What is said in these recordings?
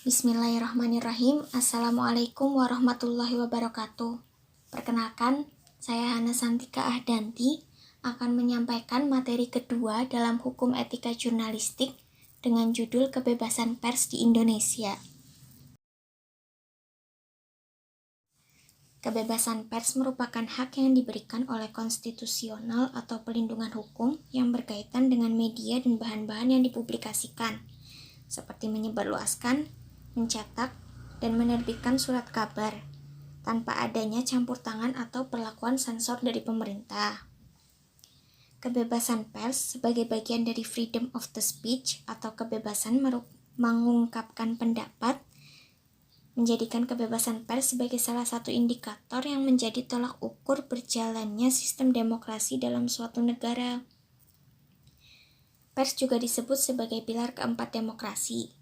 Bismillahirrahmanirrahim. Assalamualaikum warahmatullahi wabarakatuh. Perkenalkan, saya Hana Santika Ahdanti akan menyampaikan materi kedua dalam hukum etika jurnalistik dengan judul Kebebasan Pers di Indonesia. Kebebasan pers merupakan hak yang diberikan oleh konstitusional atau pelindungan hukum yang berkaitan dengan media dan bahan-bahan yang dipublikasikan, seperti menyebarluaskan, mencetak, dan menerbitkan surat kabar, tanpa adanya campur tangan atau perlakuan sensor dari pemerintah. Kebebasan pers sebagai bagian dari freedom of the speech atau kebebasan mengungkapkan pendapat, menjadikan kebebasan pers sebagai salah satu indikator yang menjadi tolak ukur berjalannya sistem demokrasi dalam suatu negara. Pers juga disebut sebagai pilar keempat demokrasi,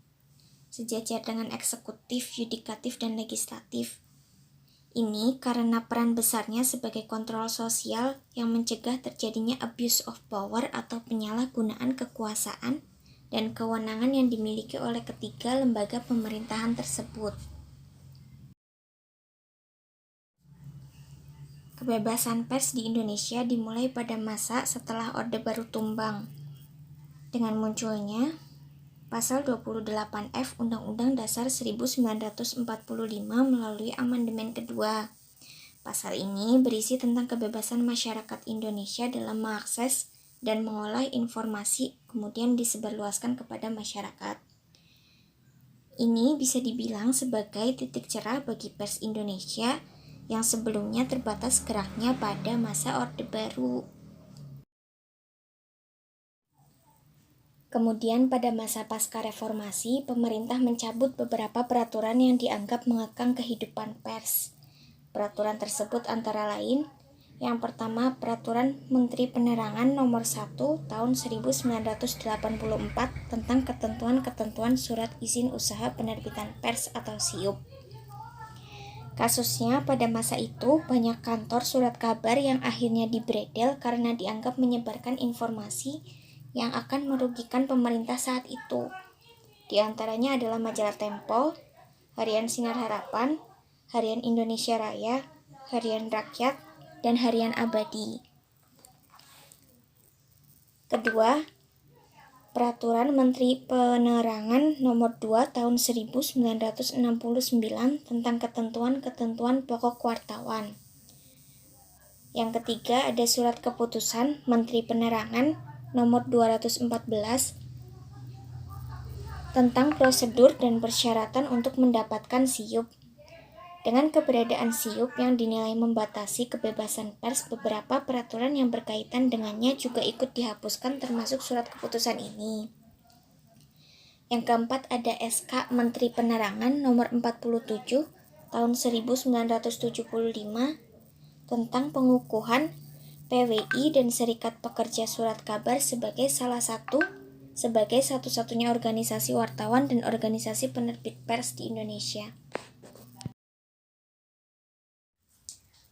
sejajar dengan eksekutif, yudikatif, dan legislatif. Ini karena peran besarnya sebagai kontrol sosial yang mencegah terjadinya abuse of power atau penyalahgunaan kekuasaan dan kewenangan yang dimiliki oleh ketiga lembaga pemerintahan tersebut. Kebebasan pers di Indonesia dimulai pada masa setelah Orde Baru tumbang, dengan munculnya Pasal 28F Undang-Undang Dasar 1945 melalui amandemen kedua. Pasal ini berisi tentang kebebasan masyarakat Indonesia dalam mengakses dan mengolah informasi kemudian disebarluaskan kepada masyarakat. Ini bisa dibilang sebagai titik cerah bagi pers Indonesia yang sebelumnya terbatas geraknya pada masa Orde Baru. Kemudian pada masa pasca reformasi, pemerintah mencabut beberapa peraturan yang dianggap mengekang kehidupan pers. Peraturan tersebut antara lain, yang pertama Peraturan Menteri Penerangan Nomor 1 Tahun 1984 tentang ketentuan-ketentuan Surat Izin Usaha Penerbitan Pers atau SIUP. Kasusnya pada masa itu banyak kantor surat kabar yang akhirnya dibredel karena dianggap menyebarkan informasi yang akan merugikan pemerintah saat itu. Di antaranya adalah Majalah Tempo, Harian Sinar Harapan, Harian Indonesia Raya, Harian Rakyat, dan Harian Abadi. Kedua, Peraturan Menteri Penerangan Nomor 2 Tahun 1969 tentang ketentuan-ketentuan pokok wartawan. Yang ketiga ada Surat Keputusan Menteri Penerangan Nomor 214 tentang prosedur dan persyaratan untuk mendapatkan SIUP. Dengan keberadaan SIUP yang dinilai membatasi kebebasan pers, beberapa peraturan yang berkaitan dengannya juga ikut dihapuskan termasuk surat keputusan ini. Yang keempat ada SK Menteri Penerangan Nomor 47 Tahun 1975 tentang pengukuhan PWI dan Serikat Pekerja Surat Kabar sebagai satu-satunya organisasi wartawan dan organisasi penerbit pers di Indonesia.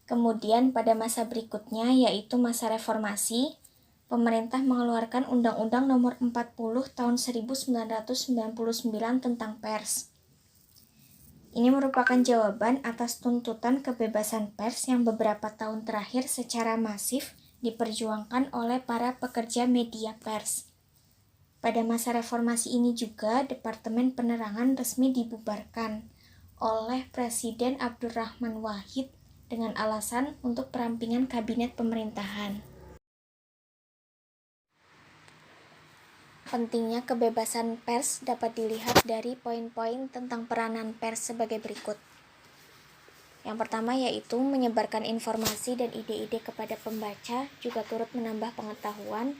Kemudian pada masa berikutnya yaitu masa reformasi, pemerintah mengeluarkan Undang-Undang Nomor 40 Tahun 1999 tentang pers. Ini merupakan jawaban atas tuntutan kebebasan pers yang beberapa tahun terakhir secara masif diperjuangkan oleh para pekerja media pers. Pada masa reformasi ini juga Departemen Penerangan resmi dibubarkan oleh Presiden Abdurrahman Wahid dengan alasan untuk perampingan kabinet pemerintahan. Pentingnya kebebasan pers dapat dilihat dari poin-poin tentang peranan pers sebagai berikut. Yang pertama yaitu menyebarkan informasi dan ide-ide kepada pembaca juga turut menambah pengetahuan.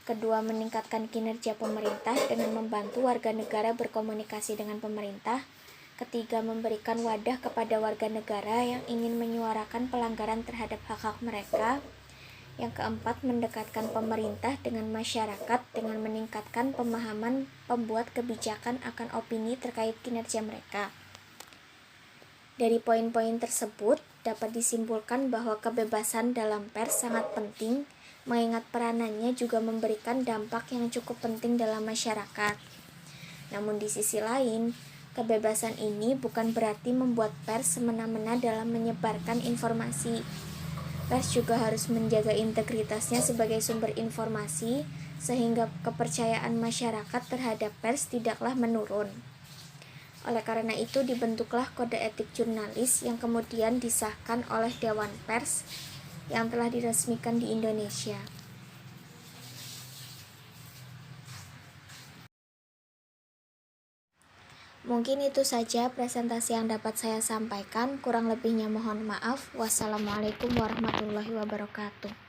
Kedua, meningkatkan kinerja pemerintah dengan membantu warga negara berkomunikasi dengan pemerintah. Ketiga, memberikan wadah kepada warga negara yang ingin menyuarakan pelanggaran terhadap hak-hak mereka. Yang keempat, mendekatkan pemerintah dengan masyarakat dengan meningkatkan pemahaman pembuat kebijakan akan opini terkait kinerja mereka. Dari poin-poin tersebut, dapat disimpulkan bahwa kebebasan dalam pers sangat penting, mengingat peranannya juga memberikan dampak yang cukup penting dalam masyarakat. Namun di sisi lain, Kebebasan ini bukan berarti membuat pers semena-mena dalam menyebarkan informasi. Pers juga harus menjaga integritasnya sebagai sumber informasi, sehingga kepercayaan masyarakat terhadap pers tidaklah menurun. Oleh karena itu dibentuklah kode etik jurnalis yang kemudian disahkan oleh Dewan Pers yang telah diresmikan di Indonesia. Mungkin itu saja presentasi yang dapat saya sampaikan. Kurang lebihnya mohon maaf. Wassalamualaikum warahmatullahi wabarakatuh.